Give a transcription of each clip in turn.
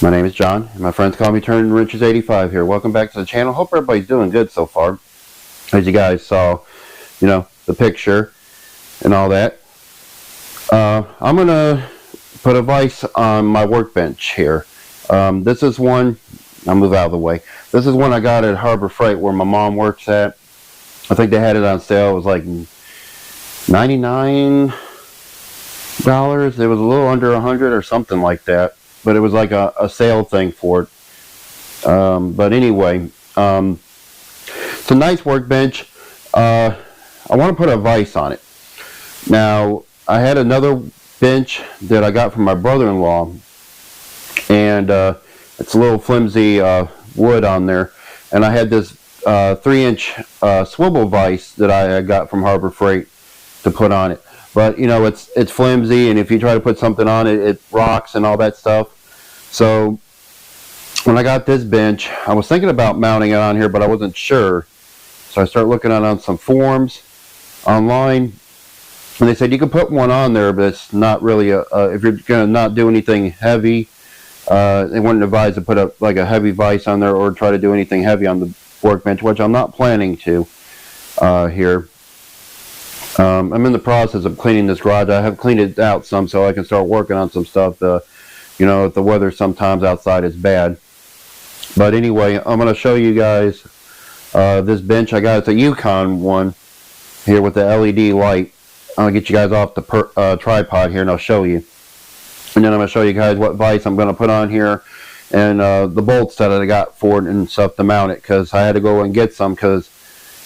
My name is John, and my friends call me Turning Wrenches 85 here. Welcome back to the channel. Hope everybody's doing good so far. As you guys saw, the picture and all that. I'm going to put a vise on my workbench here. This is one, I'll move out of the way. This is one I got at Harbor Freight where my mom works at. I think they had it on sale. It was like $99. It was a little under 100 or something like that. But it was like a sale thing for it. But anyway, it's a nice workbench. I want to put a vise on it. Now, I had another bench that I got from my brother-in-law, and it's a little flimsy wood on there. And I had this 3-inch swivel vise that I got from Harbor Freight to put on it. But it's flimsy, and if you try to put something on it, it rocks and all that stuff. So when I got this bench, I was thinking about mounting it on here, but I wasn't sure. So I started looking on some forums online, and they said you can put one on there, but it's not really if you're gonna not do anything heavy. They wouldn't advise to put like a heavy vise on there or try to do anything heavy on the workbench, which I'm not planning to here. I'm in the process of cleaning this garage. I have cleaned it out some so I can start working on some stuff. If the weather sometimes outside is bad. But anyway, I'm going to show you guys this bench I got. It's a Yukon one here with the LED light. I'll get you guys off the tripod here and I'll show you. And then I'm going to show you guys what vise I'm going to put on here and the bolts that I got for it and stuff to mount it, because I had to go and get some because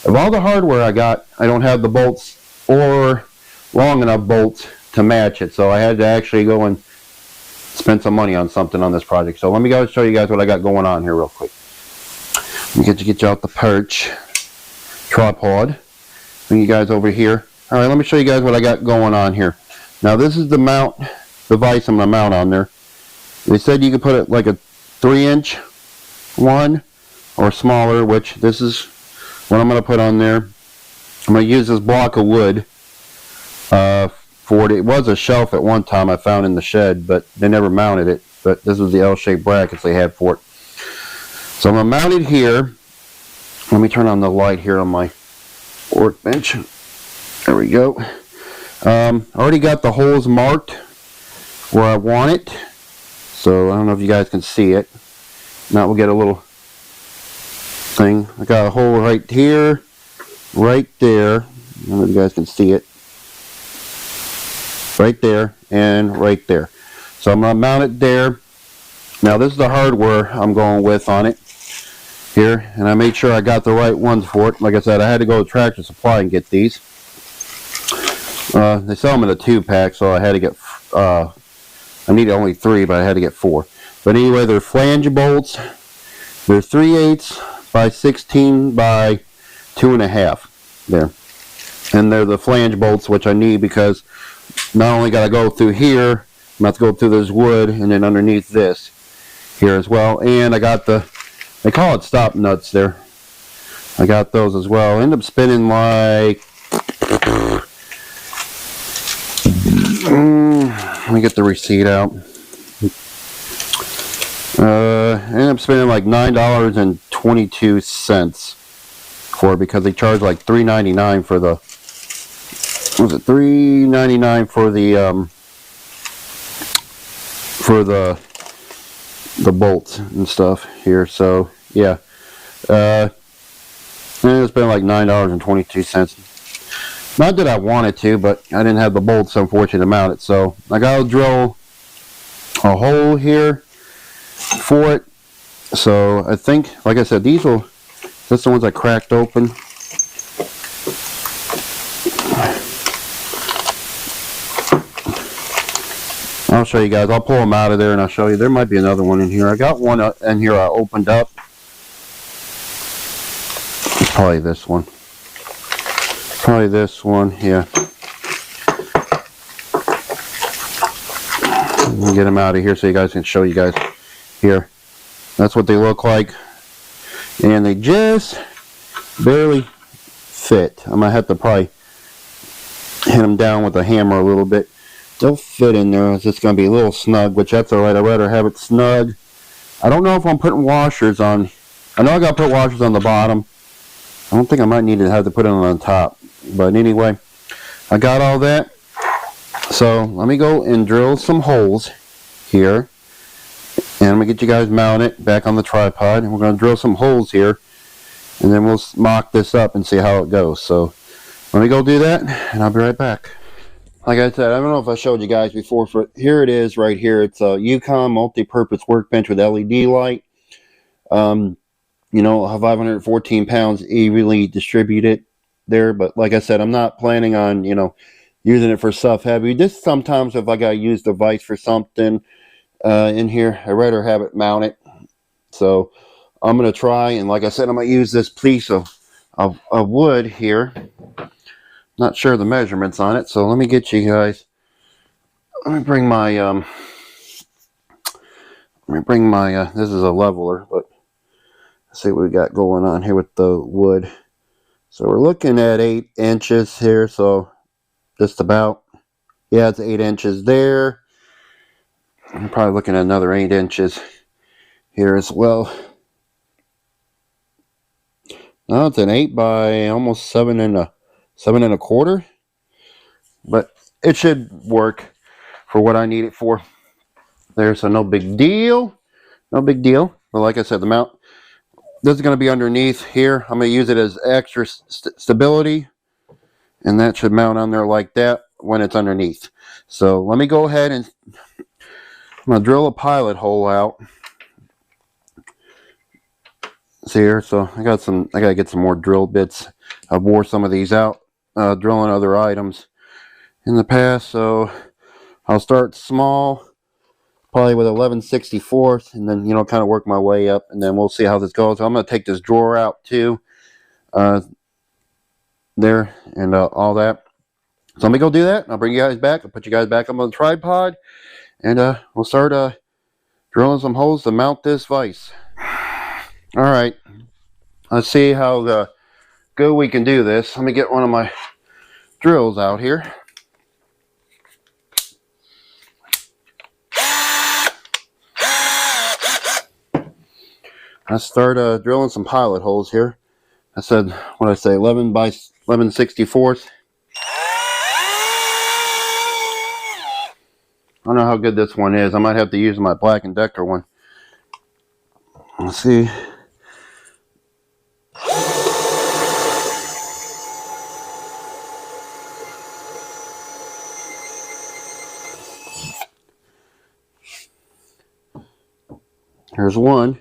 of all the hardware I got, I don't have the bolts or long enough bolts to match it. So I had to actually go and spend some money on something on this project. So let me go show you guys what I got going on here real quick. Let me get you out the perch tripod. Bring you guys over here. Alright, let me show you guys what I got going on here. Now this is the mount, the vise I'm going to mount on there. They said you could put it like a 3-inch one or smaller, which this is what I'm going to put on there. I'm going to use this block of wood for it. It was a shelf at one time I found in the shed, but they never mounted it. But this is the L-shaped brackets they had for it. So I'm going to mount it here. Let me turn on the light here on my workbench. There we go. I already got the holes marked where I want it. So I don't know if you guys can see it. Now we'll get a little thing. I got a hole right here, right there. I don't know if you guys can see it. Right there and right there. So I'm going to mount it there. Now this is the hardware I'm going with on it here, and I made sure I got the right ones for it. Like I said, I had to go to Tractor Supply and get these. They sell them in a 2-pack, so I had to get I needed only 3, but I had to get 4. But anyway, they're flange bolts. They're 3/8 by 16 by 2.5 there, and they're the flange bolts which I need because not only got to go through here, I'm about to go through this wood and then underneath this here as well. And I got they call it stop nuts there. I got those as well. I end up spending like, let me get the receipt out. I ended up spending like $9.22 for it because they charge like $3.99 for the, was it $3.99 for the bolts and stuff here. So yeah, it's been like $9.22. Not that I wanted to, but I didn't have the bolts, unfortunately, to mount it. So I gotta drill a hole here for it. So I think, like I said, these will, that's the ones I cracked open. I'll show you guys. I'll pull them out of there and I'll show you. There might be another one in here. I got one in here I opened up. It's probably this one. Probably this one, yeah. Let me get them out of here so you guys can show you guys here. That's what they look like. And they just barely fit. I'm going to have to probably hit them down with a hammer a little bit. They'll fit in there. It's just going to be a little snug, which that's alright. I'd rather have it snug I don't know if I'm putting washers on. I know I got to put washers on the bottom. I don't think I might need to have to put it on the top. But anyway, I got all that. So let me go and drill some holes here. And I'm going to get you guys mounted back on the tripod. And we're going to drill some holes here. And then we'll mock this up and see how it goes. So let me go do that, and I'll be right back. Like I said, I don't know if I showed you guys before. Here it is right here. It's a Yukon multi-purpose workbench with LED light. You know, 514 pounds evenly distributed there. But like I said, I'm not planning on, you know, using it for stuff heavy. Just sometimes if I got to use the vise for something in here, I'd rather have it mounted. So I'm going to try, and like I said, I'm going to use this piece of wood here. Not sure the measurements on it, so let me get you guys. Let me bring my this is a leveler, but let's see what we got going on here with the wood. So we're looking at 8 inches here, so just about, yeah, it's 8 inches there. I'm probably looking at another 8 inches here as well. No, it's an 8 by almost 7 and a quarter, but it should work for what I need it for. There, so no big deal. No big deal. But like I said, the mount, this is going to be underneath here. I'm going to use it as extra stability. And that should mount on there like that when it's underneath. So let me go ahead and I'm going to drill a pilot hole out. See here, so I got to get some more drill bits. I've wore some of these out drilling other items in the past. So I'll start small, probably with 11/64, and then, you know, kind of work my way up, and then we'll see how this goes. I'm going to take this drawer out too, there, and all that. So let me go do that. I'll bring you guys back. I'll put you guys back up on the tripod, and we'll start drilling some holes to mount this vise. All right, let's see how good we can do this. Let me get one of my drills out here. Let's start drilling some pilot holes here. I said, what did I say, 11 by 11/64. I don't know how good this one is. I might have to use my Black & Decker one. Let's see. Here's 1,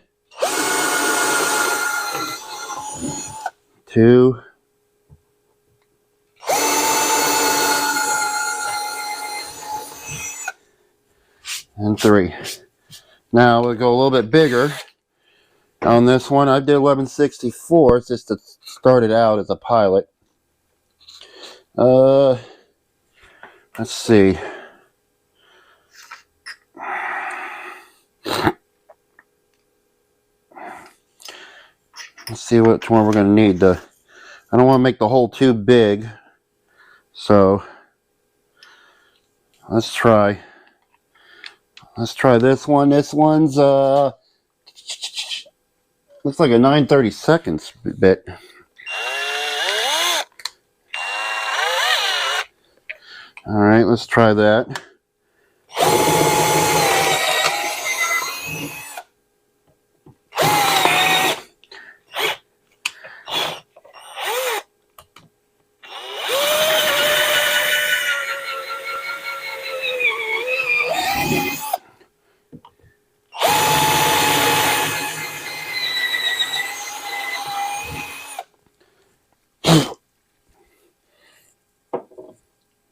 2, and 3. Now we'll go a little bit bigger on this one. I did 11/64 just to start it out as a pilot. Let's see. Let's see which one we're going to need. I don't want to make the hole too big, so let's try this one. This one's looks like a 9/32 bit. All right, let's try that.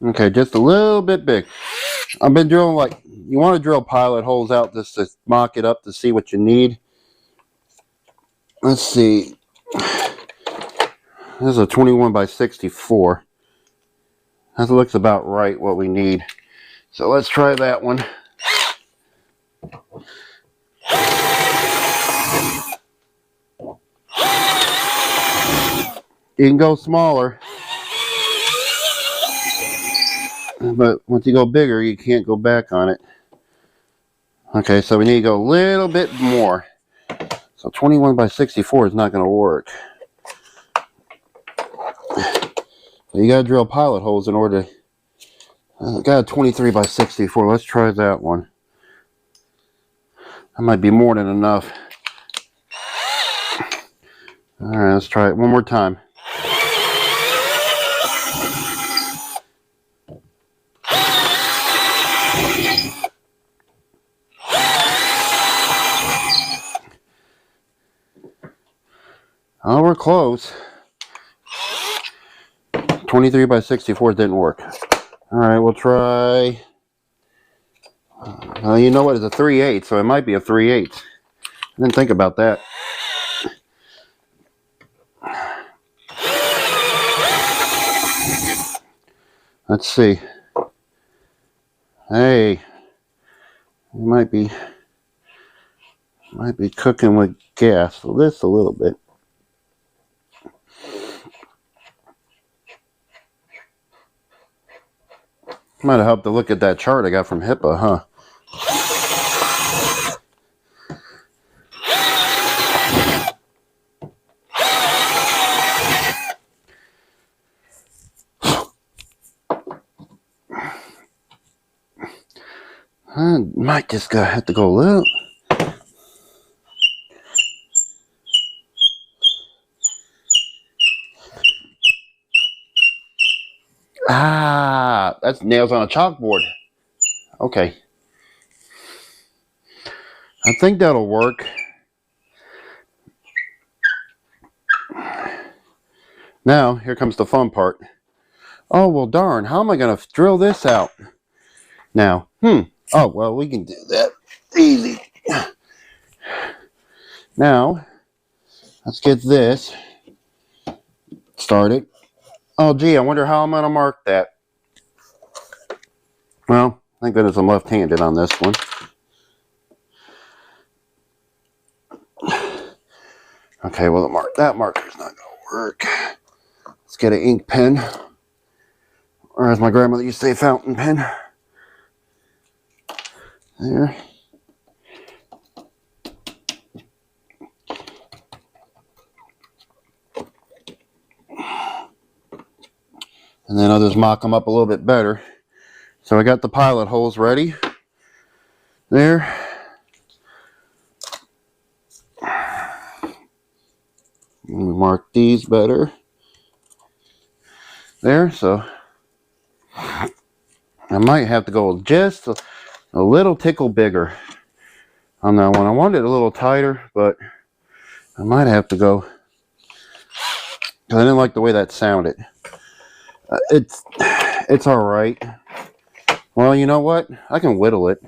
Okay, just a little bit big. I've been drilling, like, you want to drill pilot holes out just to mock it up to see what you need. Let's see. This is a 21 by 64. That looks about right what we need. So let's try that one. You can go smaller, but once you go bigger, you can't go back on it. Okay, so we need to go a little bit more. So 21 by 64 is not going to work. So you got to drill pilot holes in order to... I got a 23 by 64. Let's try that one. That might be more than enough. Alright, let's try it one more time. Oh, we're close. 23 by 64 didn't work. Alright, we'll try... you know what? It's a 3/8, so it might be a 3/8. I didn't think about that. Let's see. Hey, you might be cooking with gas. So this a little bit. Might have helped to look at that chart I got from HIPAA, huh? I might just have to go a little. Ah, that's nails on a chalkboard. Okay. I think that'll work. Now, here comes the fun part. Oh, well, darn. How am I going to drill this out? Now, oh, well, we can do that. Easy. Now, let's get this started. Oh, gee, I wonder how I'm going to mark that. Well, thank goodness I'm left-handed on this one. Okay, well, that marker's not going to work. Let's get an ink pen. Or as my grandmother used to say, fountain pen. There. And then I'll just mock them up a little bit better. So I got the pilot holes ready. There. Mark these better. There, so I might have to go just a little tickle bigger on that one. I wanted it a little tighter, but I might have to go, because I didn't like the way that sounded. It's all right. Well, you know what? I can whittle it.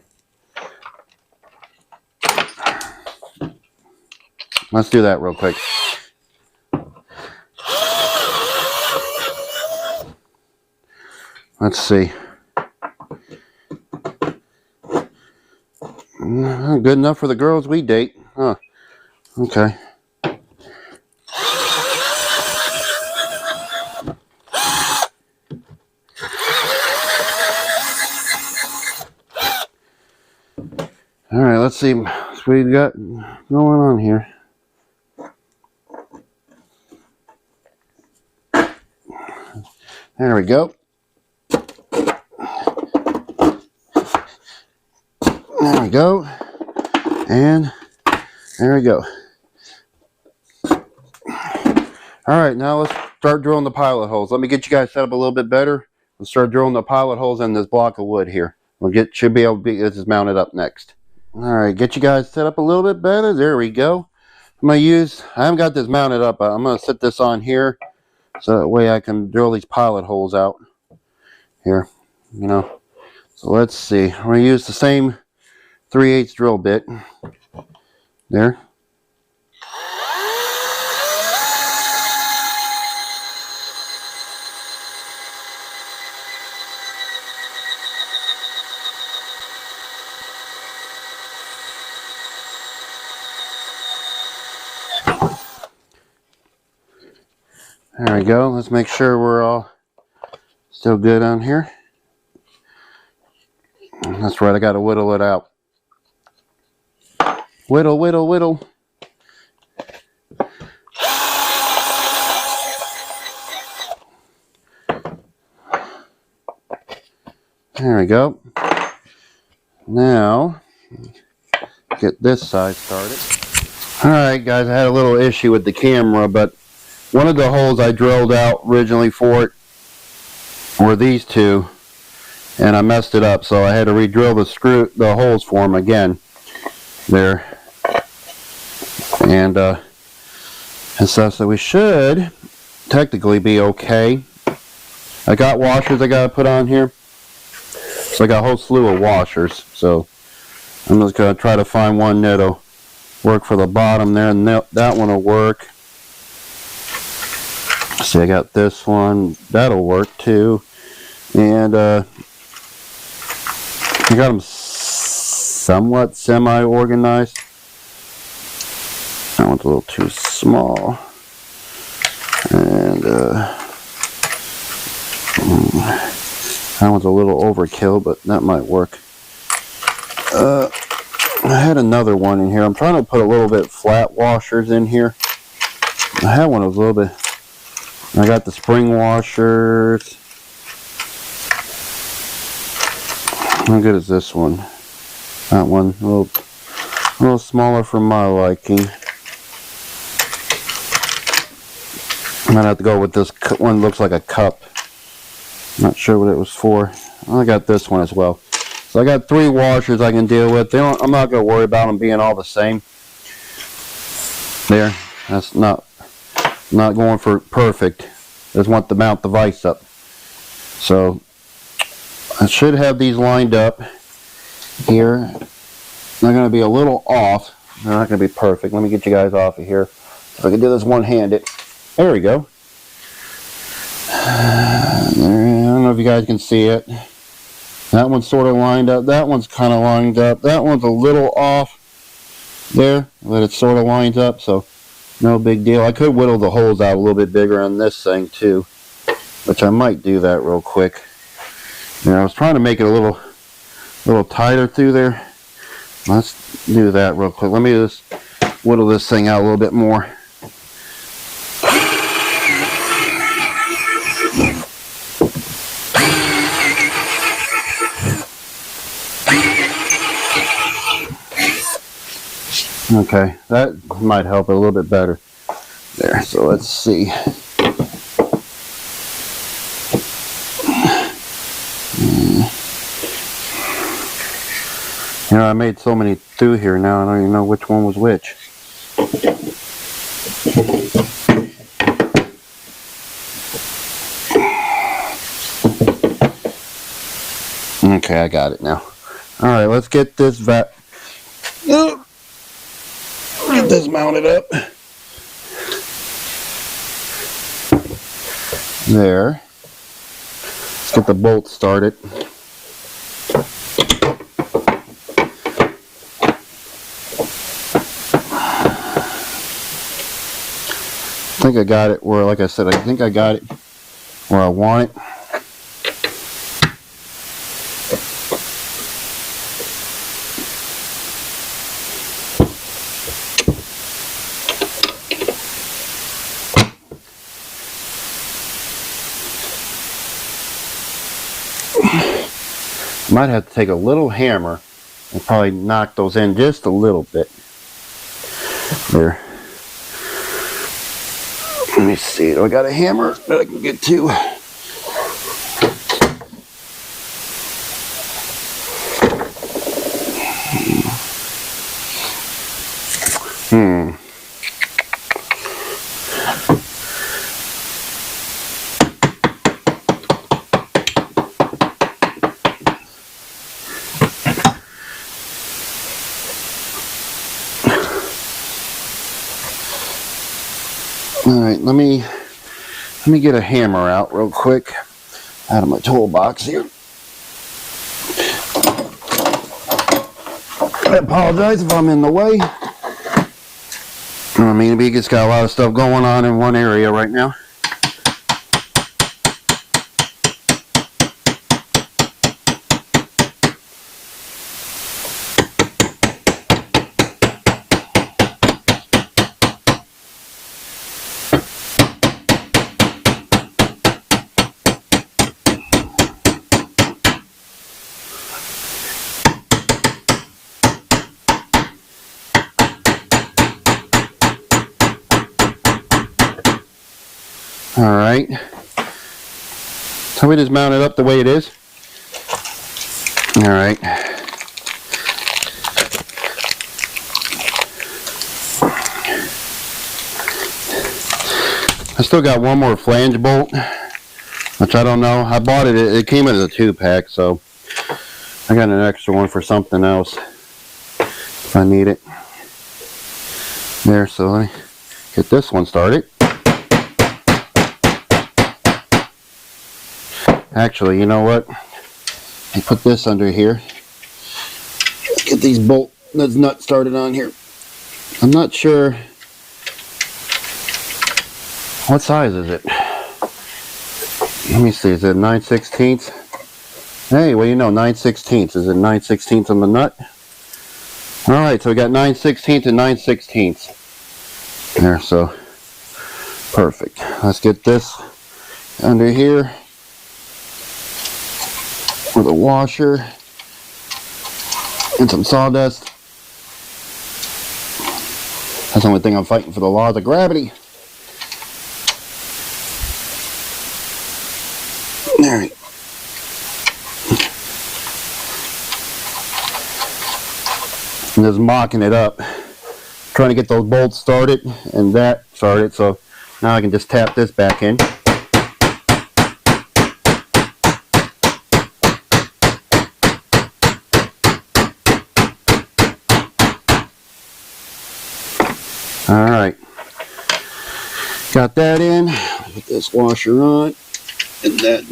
Let's do that real quick. Let's see. Good enough for the girls we date. Huh. Okay. All right, let's see what we got going on here. There we go. There we go. And there we go. All right, now let's start drilling the pilot holes. Let me get you guys set up a little bit better. Let's start drilling the pilot holes in this block of wood here. Should be able to get this mounted up next. All right, get you guys set up a little bit better. There we go. I haven't got this mounted up. I'm going to set this on here so that way I can drill these pilot holes out here, you know. So let's see. I'm going to use the same 3/8 drill bit there. There we go. Let's make sure we're all still good on here. That's right, I got to whittle it out. Whittle, whittle, whittle. There we go. Now, get this side started. Alright guys, I had a little issue with the camera, but one of the holes I drilled out originally for it were these two, and I messed it up, so I had to re-drill the holes for them again. There. And stuff, so we should technically be okay. I got washers I gotta put on here. So I got a whole slew of washers, so I'm just gonna try to find one that'll work for the bottom there, and that one will work. See, I got this one, that'll work too, and I got them somewhat semi-organized. That one's a little too small, and that one's a little overkill, but that might work. I had another one in here. I'm trying to put a little bit flat washers in here. I had one that was a little bit. I got the spring washers. How good is this one? That one, a little smaller for my liking. I'm gonna have to go with this one. Looks like a cup. Not sure what it was for. I got this one as well. So I got 3 washers I can deal with. I'm not gonna worry about them being all the same. There. That's not going for perfect. Just want to mount the vise up. So I should have these lined up here. They're gonna be a little off. They're not gonna be perfect. Let me get you guys off of here. If I can do this one-handed. There we go. I don't know if you guys can see it. That one's sort of lined up. That one's kind of lined up. That one's a little off there, but it sort of lines up, so no big deal. I could whittle the holes out a little bit bigger on this thing too, which I might do that real quick. I was trying to make it a little tighter through there. Let's do that real quick. Let me just whittle this thing out a little bit more. Okay, that might help it a little bit better. There, so let's see. I made so many through here now, I don't even know which one was which. Okay, I got it now. Alright, let's get this get this mounted up. There. Let's get the bolt started. I think I got it where, like I said, I think I got it where I want it. Might have to take a little hammer and probably knock those in just a little bit. There. Let me see. Do I got a hammer that I can get to? Alright, let me get a hammer out real quick out of my toolbox here. I apologize if I'm in the way. I mean, we just got a lot of stuff going on in one area right now. Alright. So we just mount it up the way it is. Alright. I still got one more flange bolt, which I don't know. I bought it. It came as a 2-pack, so I got an extra one for something else if I need it. There, so let me get this one started. Actually, you know what? I put this under here. Get these nuts started on here. I'm not sure. What size is it? Let me see. Is it 9/16? Hey, well, you know, 9/16. Is it 9/16 on the nut? Alright, so we got 9/16 and 9/16. There, so perfect. Let's get this under here with a washer and some sawdust. That's the only thing I'm fighting, for the laws of gravity. Alright. I'm just mocking it up, trying to get those bolts started and that started, so now I can just tap this back in. Alright, got that in. Put this washer on and that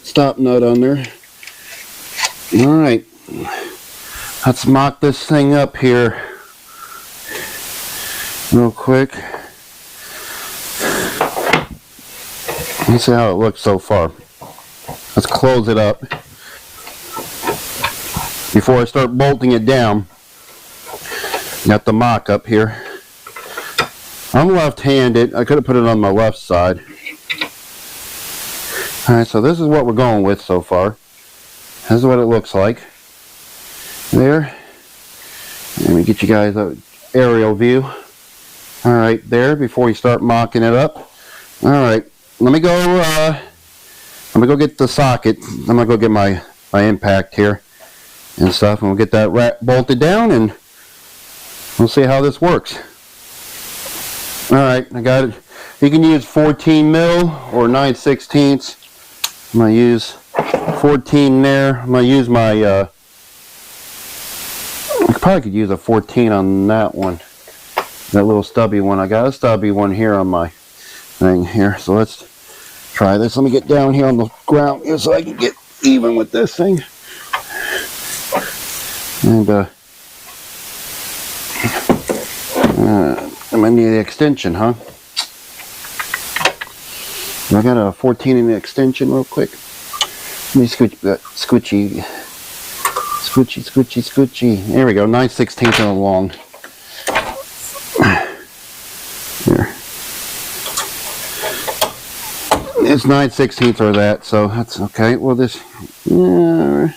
stop nut on there. Alright, let's mock this thing up here real quick. Let's see how it looks so far. Let's close it up before I start bolting it down. Got the mock up here. I'm left-handed. I could have put it on my left side. Alright, so this is what we're going with so far. This is what it looks like. There. Let me get you guys an aerial view. Alright, there, before you start mocking it up. Alright, let me go get the socket. I'm gonna go get my impact here and stuff, and we'll get that bolted down, and we'll see how this works. Alright, I got it. You can use 14 mil or 9/16. I'm going to use 14 there. I'm going to use my, I probably could use a 14 on that one. That little stubby one. I got a stubby one here on my thing here. So let's try this. Let me get down here on the ground here so I can get even with this thing. And, I might need the extension, huh? I got a 14 in the extension real quick. Let me scooch that squishy. There we go, 9/16 on long. There. It's 9/16 or that, so that's okay. Well, this, you're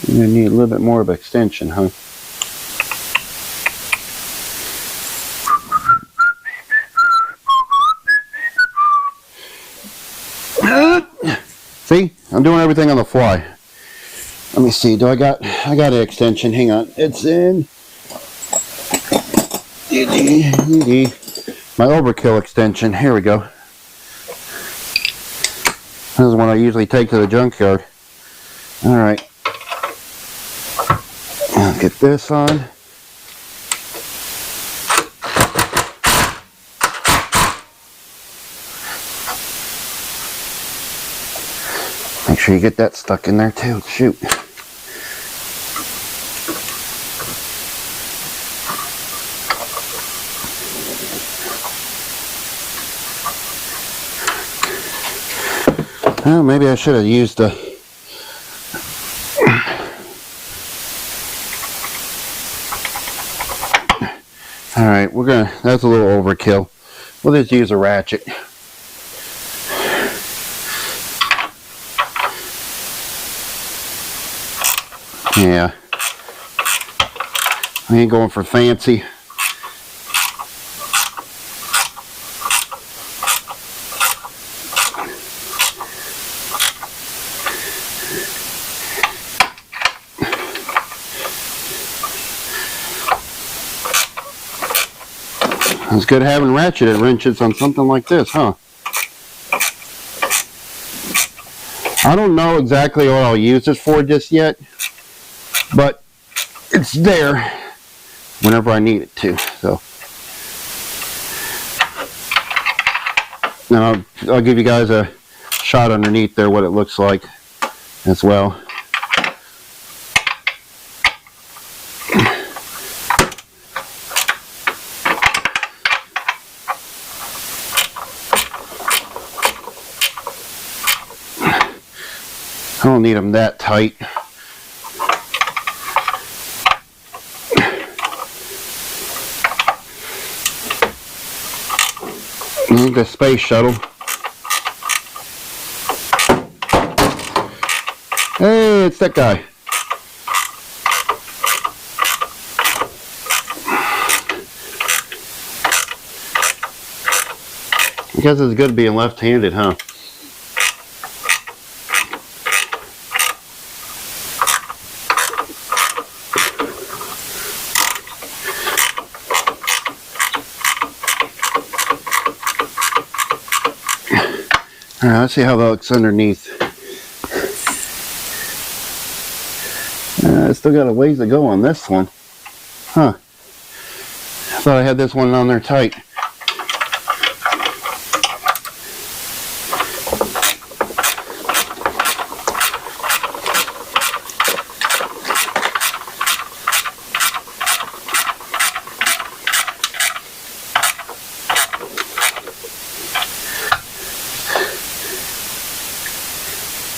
gonna need a little bit more of extension, huh? See, I'm doing everything on the fly. Let me see. I got an extension. Hang on. It's in my overkill extension. Here we go. This is one I usually take to the junkyard. All right. Let's get this on. Make sure you get that stuck in there too. Shoot. Well, maybe I should have used a... Alright, that's a little overkill. We'll just use a ratchet. Yeah, I ain't going for fancy. It's good having ratcheted wrenches on something like this, huh? I don't know exactly what I'll use this for just yet, but it's there whenever I need it to. So now I'll give you guys a shot underneath there what it looks like as well. I don't need them that tight. The space shuttle. Hey, it's that guy. I guess it's good being left-handed, huh? Alright, let's see how that looks underneath. I still got a ways to go on this one. Huh. I thought I had this one on there tight.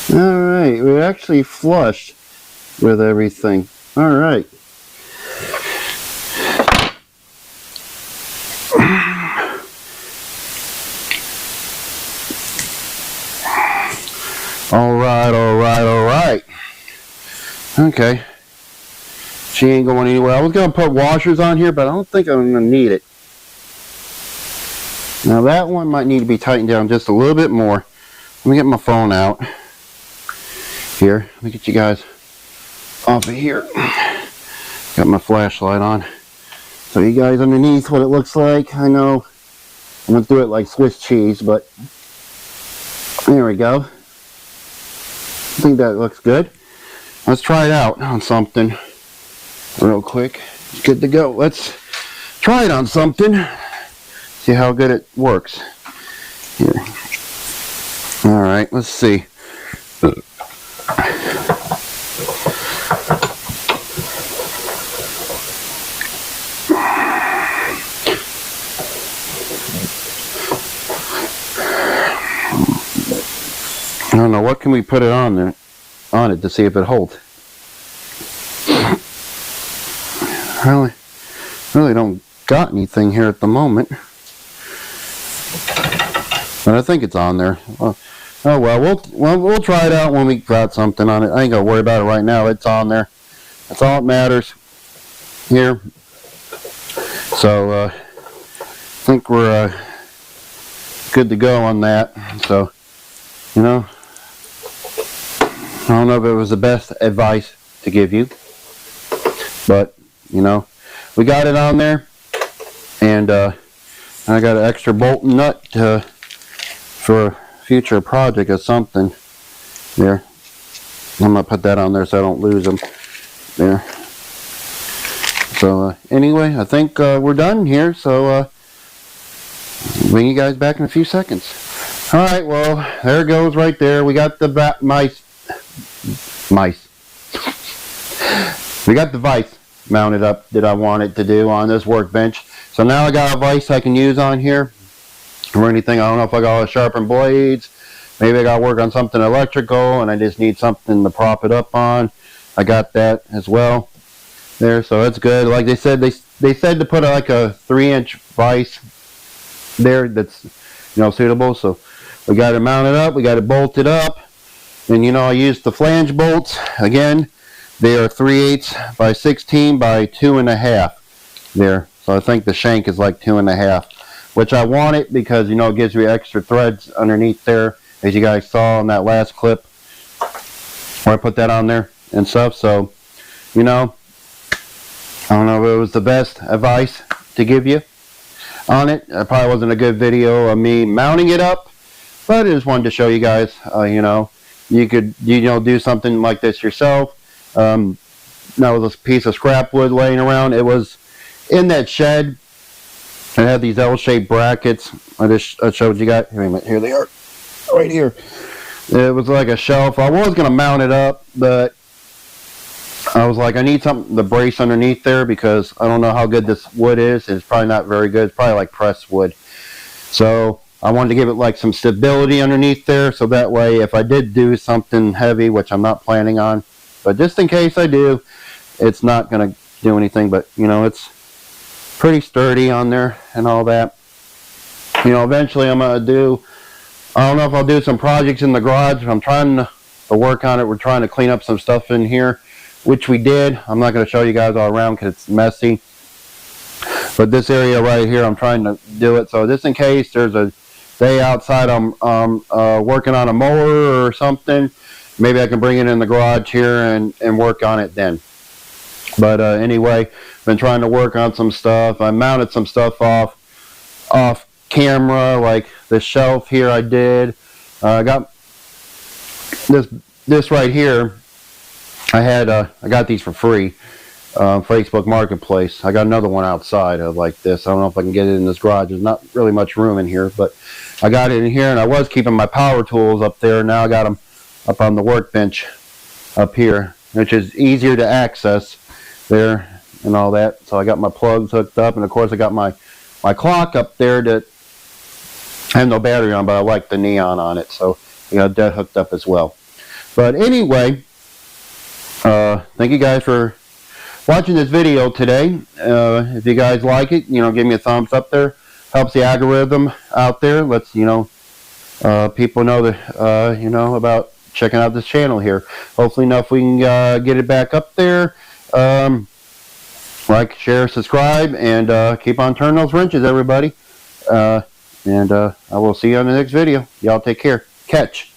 Alright, we're actually flush with everything. Alright. Alright. Okay. She ain't going anywhere. I was going to put washers on here, but I don't think I'm going to need it. Now that one might need to be tightened down just a little bit more. Let me get my phone out. Here, let me get you guys off of here. Got my flashlight on. So you guys underneath what it looks like. I know I'm going to do it like Swiss cheese, but there we go. I think that looks good. Let's try it out on something real quick. It's good to go. Let's try it on something. See how good it works. Here. Alright, let's see. I don't know, what can we put it on there, on it to see if it holds? Really don't got anything here at the moment. But I think it's on there. Oh well, we'll try it out when we got something on it. I ain't gonna worry about it right now. It's on there. That's all that matters here. So I think we're good to go on that. So, you know, I don't know if it was the best advice to give you, but you know, we got it on there, and I got an extra bolt and nut for a future project or something. There, I'm gonna put that on there so I don't lose them. There. So anyway, I think we're done here. So bring you guys back in a few seconds. All right, well, there it goes right there. We got the mice. We got the vise mounted up that I wanted to do on this workbench. So now I got a vise I can use on here or anything. I don't know if I got to sharpen blades. Maybe I got to work on something electrical and I just need something to prop it up on. I got that as well there, so that's good. Like they said, they said to put like a 3-inch vise there that's, you know, suitable. So we got it mounted up, we got it bolted up, and you know, I used the flange bolts again. They are 3/8 by 16 by 2.5 there. So I think the shank is like 2.5, which I want it because, you know, it gives me extra threads underneath there, as you guys saw in that last clip where I put that on there and stuff. So, you know, I don't know if it was the best advice to give you, on it. It probably wasn't a good video of me mounting it up, but I just wanted to show you guys, you know, you could, you know, do something like this yourself. That was a piece of scrap wood laying around. It was in that shed. It had these L-shaped brackets. I showed you guys. Here they are, right here. It was like a shelf. I was going to mount it up, but I was like, I need something to brace underneath there because I don't know how good this wood is. It's probably not very good. It's probably like pressed wood. So I wanted to give it like some stability underneath there, so that way if I did do something heavy, which I'm not planning on, but just in case I do, it's not going to do anything. But, you know, it's pretty sturdy on there and all that. You know, eventually I'm going to do, I don't know if I'll do some projects in the garage. I'm trying to work on it. We're trying to clean up some stuff in here, which we did. I'm not going to show you guys all around because it's messy. But this area right here, I'm trying to do it. So just in case there's a day outside I'm working on a mower or something, maybe I can bring it in the garage here and work on it then. But anyway, been trying to work on some stuff. I mounted some stuff off camera, like the shelf here I did. I got this right here. I got these for free. Facebook Marketplace. I got another one outside of like this. I don't know if I can get it in this garage. There's not really much room in here, but I got it in here, and I was keeping my power tools up there. Now I got them up on the workbench up here, which is easier to access there and all that. So I got my plugs hooked up, and of course I got my clock up there that I have no battery on, but I like the neon on it, so I got that hooked up as well. But anyway, thank you guys for watching this video today. If you guys like it, you know, give me a thumbs up there. Helps the algorithm out there. Lets, you know, people know that, you know, about checking out this channel here. Hopefully enough we can get it back up there. Like, share, subscribe, and keep on turning those wrenches, everybody. I will see you on the next video. Y'all take care. Catch.